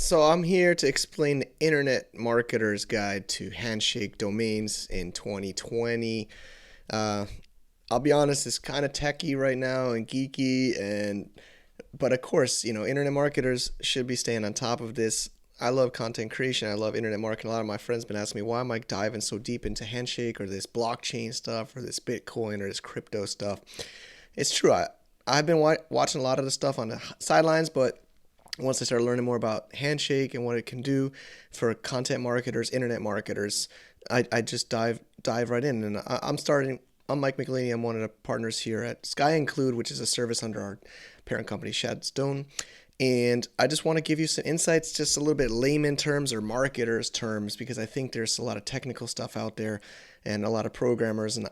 So I'm here to explain the Internet Marketer's Guide to Handshake Domains in 2020. Uh, I'll be honest, it's kind of techy right now and geeky, and but of course, internet marketers should be staying on top of this. I love content creation. I love internet marketing. A lot of my friends been asking me why am I diving so deep into Handshake or this blockchain stuff or this Bitcoin or this crypto stuff. It's true. I've been watching a lot of the stuff on the sidelines, but once I started learning more about Handshake and what it can do for content marketers, internet marketers, I just dive right in. And I'm starting. I'm Mike McLeany. I'm one of the partners here at Sky Include, which is a service under our parent company Shadstone. And I just want to give you some insights, just a little bit layman terms or marketers terms, because I think there's a lot of technical stuff out there and a lot of programmers. And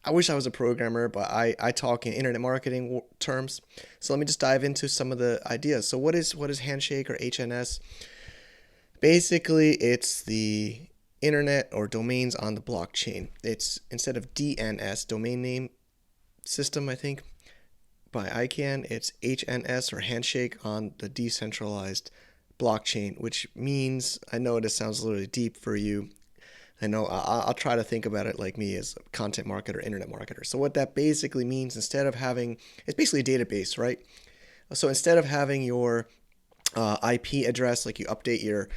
I wish I was a programmer, but I talk in internet marketing terms. So let me just dive into some of the ideas. So what is Handshake or HNS? Basically, it's the internet or domains on the blockchain. It's instead of DNS, domain name system, I think, by ICANN, it's HNS or Handshake on the decentralized blockchain, which means, I know this sounds a little deep for you. I know I'll try to think about it like me as a content marketer, internet marketer. So what that basically means, instead of having, it's basically a database, right? So instead of having your IP address, like you update you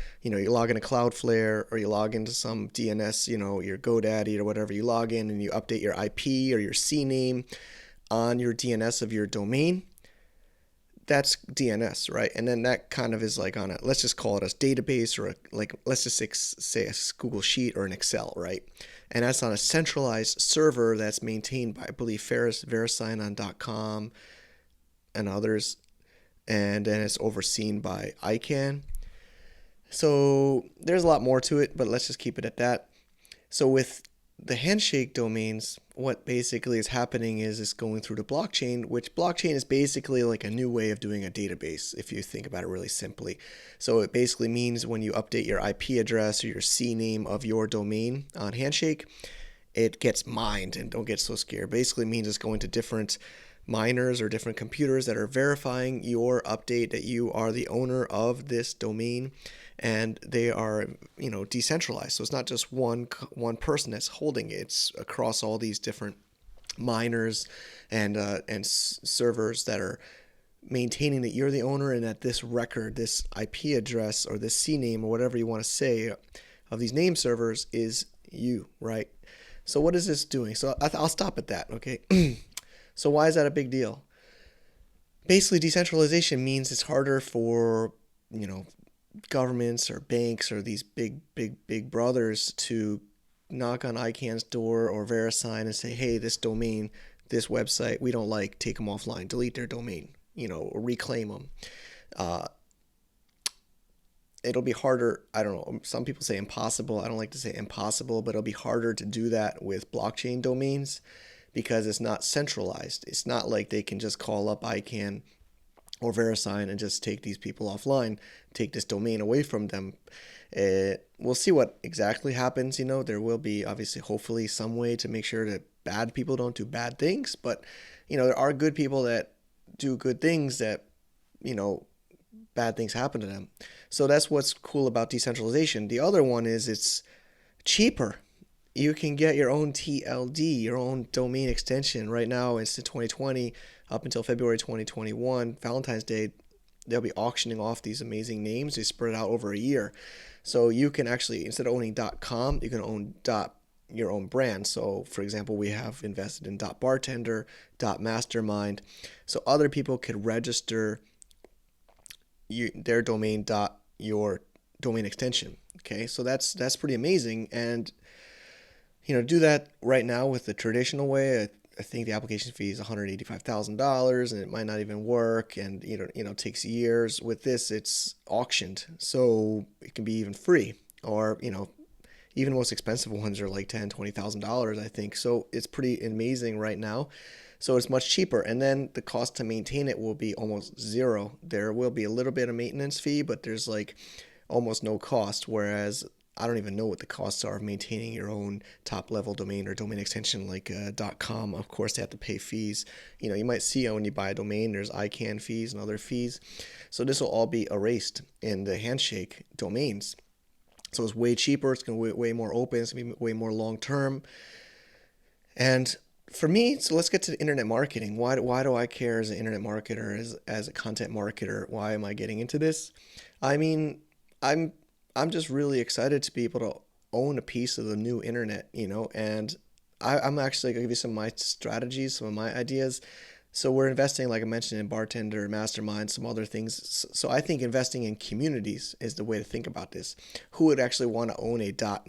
log into Cloudflare or you log into some DNS, your GoDaddy or whatever, you log in and you update your IP or your CNAME on your DNS of your domain. That's DNS, right? And then that kind of is like on a, let's just call it a database or let's just say a Google Sheet or an Excel, right? And that's on a centralized server that's maintained by, I believe, VeriSign.com and others. And then it's overseen by ICANN. So there's a lot more to it, but let's just keep it at that. So with the Handshake domains, what basically is happening is it's going through the blockchain, which blockchain is basically like a new way of doing a database, if you think about it really simply. So it basically means when you update your IP address or your CNAME of your domain on Handshake, it gets mined. And don't get so scared. Basically means it's going to different miners or different computers that are verifying your update that you are the owner of this domain, and they are decentralized. So it's not just one person that's holding it. It's across all these different miners and servers that are maintaining that you're the owner and that this record, this IP address or this CNAME or whatever you want to say of these name servers is you, right? So what is this doing? So I'll stop at that, okay? So why is that a big deal? Basically, decentralization means it's harder for, governments or banks or these big brothers to knock on ICANN's door or VeriSign and say, hey, this domain, this website, we don't like, take them offline, delete their domain, or reclaim them. Uh, it'll be harder. I don't know. Some people say impossible. I don't like to say impossible, but it'll be harder to do that with blockchain domains because it's not centralized. It's not like they can just call up ICANN or VeriSign and just take these people offline, take this domain away from them. We'll see what exactly happens. There will be obviously, hopefully, some way to make sure that bad people don't do bad things. But, there are good people that do good things that, bad things happen to them. So that's what's cool about decentralization. The other one is it's cheaper. You can get your own TLD, your own domain extension. Right now, it's the 2020 up until February 2021, Valentine's Day. They'll be auctioning off these amazing names. They spread out over a year. So you can actually, instead of owning .com, you can own your own brand. So, for example, we have invested in .bartender, .mastermind. So other people could register their domain your domain extension. Okay, so that's pretty amazing. And do that right now with the traditional way, I think the application fee is $185,000 and it might not even work, and it takes years. With this, it's auctioned, so it can be even free, or even most expensive ones are like $10,000-$20,000, I think. So it's pretty amazing right now. So it's much cheaper, and then the cost to maintain it will be almost zero. There will be a little bit of maintenance fee, but there's like almost no cost. Whereas I don't even know what the costs are of maintaining your own top level domain or domain extension like .com. Of course, they have to pay fees. You might see when you buy a domain, there's ICANN fees and other fees. So this will all be erased in the Handshake domains. So it's way cheaper. It's going to be way more open. It's going to be way more long term. And for me, so let's get to internet marketing. Why do I care as an internet marketer, as a content marketer? Why am I getting into this? I mean, I'm I'm just really excited to be able to own a piece of the new internet, and I'm actually going to give you some of my strategies, some of my ideas. So we're investing, like I mentioned, in bartender, mastermind, some other things. So I think investing in communities is the way to think about this. Who would actually want to own a dot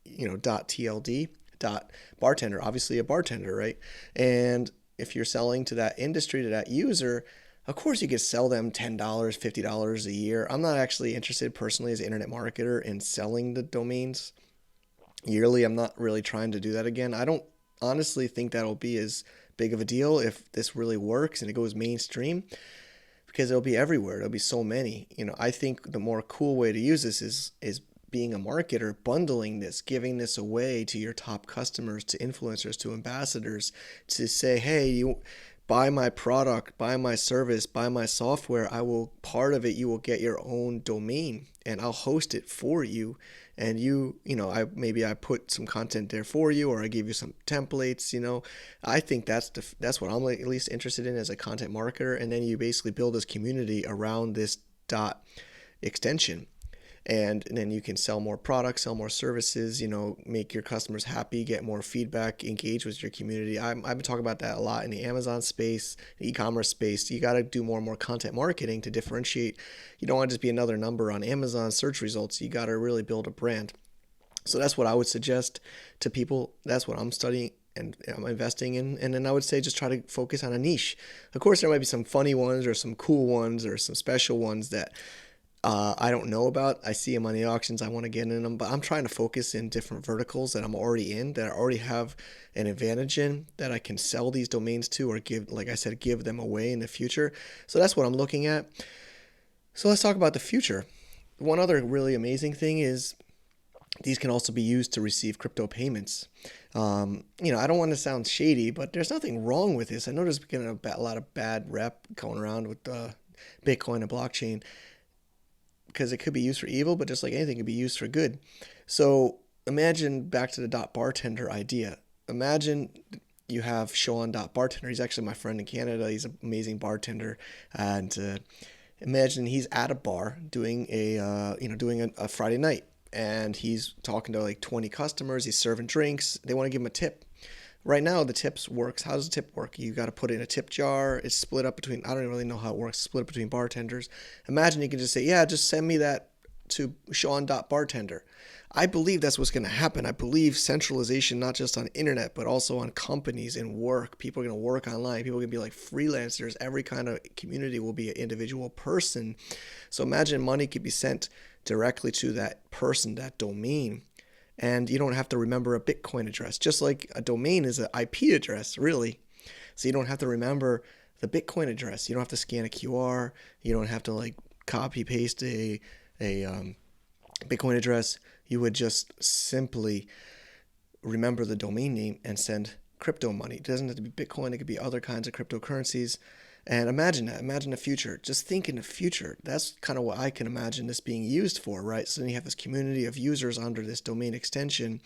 TLD dot bartender? Obviously, a bartender, right? And if you're selling to that industry, to that user, of course you could sell them $10, $50 a year. I'm not actually interested personally as an internet marketer in selling the domains yearly. I'm not really trying to do that again. I don't honestly think that'll be as big of a deal if this really works and it goes mainstream, because it'll be everywhere. There'll be so many. I think the more cool way to use this is being a marketer, bundling this, giving this away to your top customers, to influencers, to ambassadors, to say, hey, you buy my product, buy my service, buy my software. I will, part of it, you will get your own domain and I'll host it for you. And I put some content there for you, or I give you some templates. I think that's what I'm at least interested in as a content marketer. And then you basically build this community around this dot extension, and then you can sell more products, sell more services, make your customers happy, get more feedback, engage with your community. I've been talking about that a lot in the Amazon space, the e-commerce space. You got to do more and more content marketing to differentiate. You don't want to just be another number on Amazon search results. You got to really build a brand. So that's what I would suggest to people. That's what I'm studying and I'm investing in. And then I would say just try to focus on a niche. Of course, there might be some funny ones or some cool ones or some special ones that I don't know about. I see them on the auctions. I want to get in them, but I'm trying to focus in different verticals that I'm already in, that I already have an advantage in, that I can sell these domains to, or give, like I said, give them away in the future. So that's what I'm looking at. So let's talk about the future. One other really amazing thing is these can also be used to receive crypto payments. I don't want to sound shady, but there's nothing wrong with this. I know there's been a lot of bad rep going around with Bitcoin and blockchain, because it could be used for evil, but just like anything, it could be used for good. So imagine, back to the dot bartender idea. Imagine you have Sean dot bartender. He's actually my friend in Canada. He's an amazing bartender, and imagine he's at a bar doing a Friday night, and he's talking to like 20 customers. He's serving drinks. They want to give him a tip. Right now, the tips works. How does the tip work? You got to put it in a tip jar. It's split up between, I don't really know how it works, split up between bartenders. Imagine you can just say, yeah, just send me that to Sean.bartender. I believe that's what's going to happen. I believe centralization, not just on internet, but also on companies and work. People are going to work online. People are going to be like freelancers. Every kind of community will be an individual person. So imagine money could be sent directly to that person, that domain. And you don't have to remember a Bitcoin address, just like a domain is an IP address, really. So you don't have to remember the Bitcoin address. You don't have to scan a QR. You don't have to like copy paste a Bitcoin address. You would just simply remember the domain name and send crypto money. It doesn't have to be Bitcoin. It could be other kinds of cryptocurrencies. And imagine that. Imagine the future. Just think in the future. That's kind of what I can imagine this being used for, right? So then you have this community of users under this domain extension,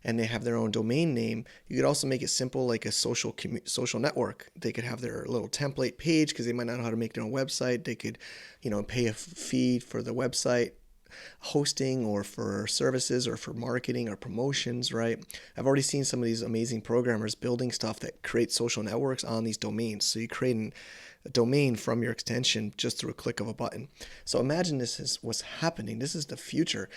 and they have their own domain name. You could also make it simple, like a social network. They could have their little template page, because they might not know how to make their own website. They could, pay a fee for the website hosting, or for services, or for marketing or promotions, right? I've already seen some of these amazing programmers building stuff that create social networks on these domains. So you create a domain from your extension just through a click of a button. So imagine this is what's happening. This is the future.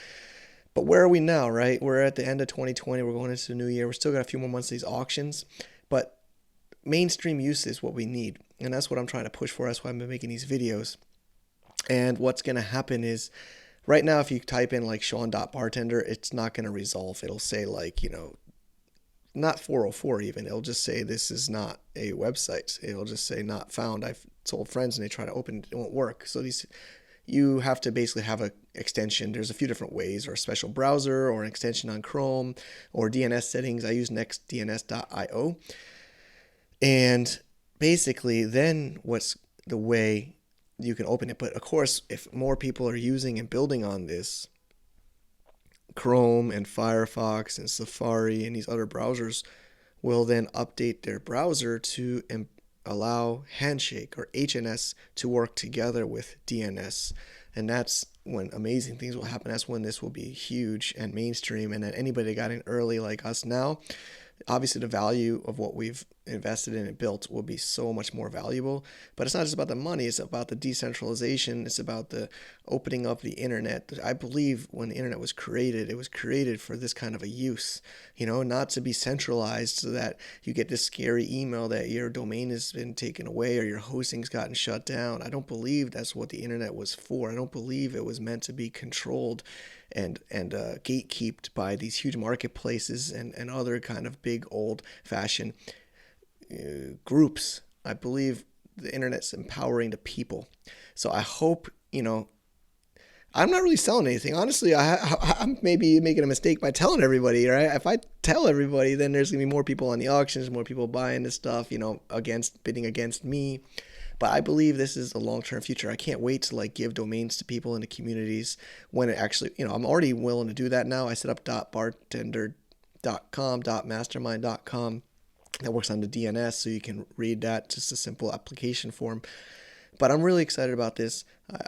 But where are we now, right? We're at the end of 2020. We're going into the new year. We're still got a few more months of these auctions, but mainstream use is what we need. And that's what I'm trying to push for. That's why I've been making these videos. And what's going to happen is, right now, if you type in like Sean.bartender, it's not going to resolve. It'll say like, not 404 even. It'll just say this is not a website. It'll just say not found. I've told friends and they try to open it. It won't work. So these you have to basically have a extension. There's a few different ways, or a special browser, or an extension on Chrome, or DNS settings. I use nextdns.io. And basically, then what's the way you can open it? But of course, if more people are using and building on this, Chrome and Firefox and Safari and these other browsers will then update their browser to allow Handshake or HNS to work together with DNS. And that's when amazing things will happen. That's when this will be huge and mainstream. And then anybody that got in early like us now, obviously the value of what we've invested in and built will be so much more valuable. But it's not just about the money, it's about the decentralization, it's about the opening up the internet. I believe when the internet was created, it was created for this kind of a use, not to be centralized so that you get this scary email that your domain has been taken away or your hosting's gotten shut down. I don't believe that's what the internet was for. I don't believe it was meant to be controlled and gatekept by these huge marketplaces and other kind of big old fashioned groups. I believe the internet's empowering the people. So I hope, I'm not really selling anything. Honestly, I'm maybe making a mistake by telling everybody, right? If I tell everybody, then there's going to be more people on the auctions, more people buying this stuff, bidding against me. But I believe this is the long-term future. I can't wait to give domains to people in the communities when it actually, I'm already willing to do that now. I set up .bartender.com, .mastermind.com. That works on the DNS, so you can read that, just a simple application form. But I'm really excited about this.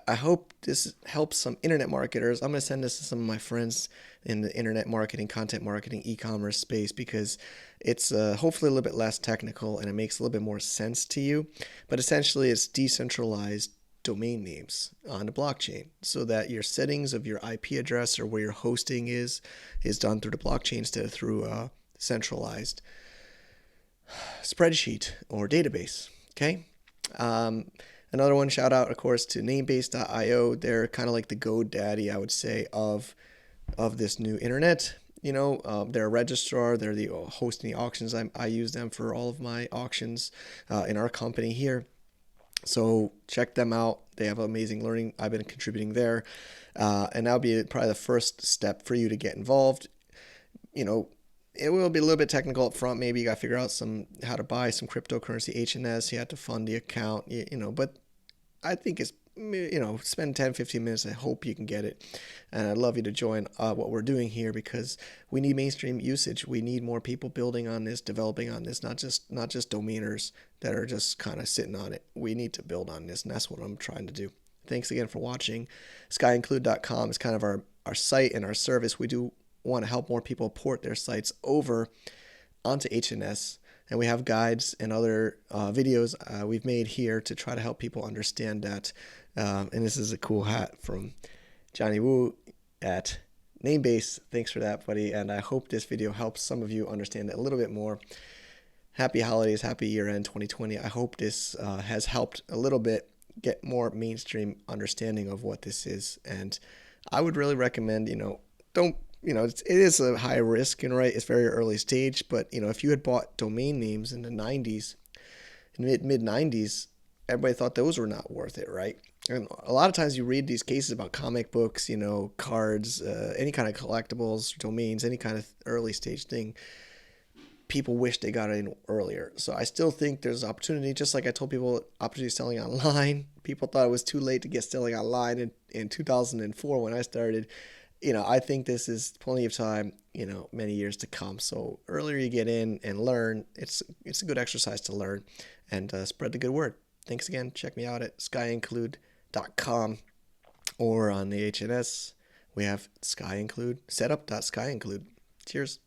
I hope this helps some internet marketers. I'm going to send this to some of my friends in the internet marketing, content marketing, e-commerce space, because it's hopefully a little bit less technical and it makes a little bit more sense to you. But essentially, it's decentralized domain names on the blockchain so that your settings of your IP address or where your hosting is done through the blockchain instead of through a centralized spreadsheet or database. Okay. Another one, shout out, of course, to Namebase.io. They're kind of like the GoDaddy, I would say, of this new internet. They're a registrar. They're the hosting the auctions. I use them for all of my auctions in our company here. So check them out. They have amazing learning. I've been contributing there. And that'll be probably the first step for you to get involved. It will be a little bit technical up front. Maybe you got to figure out how to buy some cryptocurrency, HNS. You have to fund the account, but I think it's, spend 10, 15 minutes. I hope you can get it. And I'd love you to join what we're doing here, because we need mainstream usage. We need more people building on this, developing on this, not just domainers that are just kind of sitting on it. We need to build on this, and that's what I'm trying to do. Thanks again for watching. SkyInclude.com is kind of our site and our service. We do want to help more people port their sites over onto HNS. And we have guides and other videos we've made here to try to help people understand that. And this is a cool hat from Johnny Woo at Namebase. Thanks for that, buddy. And I hope this video helps some of you understand it a little bit more. Happy holidays, happy year-end 2020. I hope this has helped a little bit get more mainstream understanding of what this is. And I would really recommend, don't it is a high risk, right? It's very early stage, but if you had bought domain names in the 90s, in mid 90s, everybody thought those were not worth it, right? And a lot of times you read these cases about comic books, cards, any kind of collectibles, domains, any kind of early stage thing. People wish they got it in earlier. So I still think there's opportunity, just like I told people, opportunity selling online. People thought it was too late to get selling online in 2004 when I started. I think this is plenty of time, many years to come. So earlier you get in and learn, it's a good exercise to learn and spread the good word. Thanks again. Check me out at skyinclude.com or on the HNS. We have SkyInclude, setup.skyinclude. Cheers.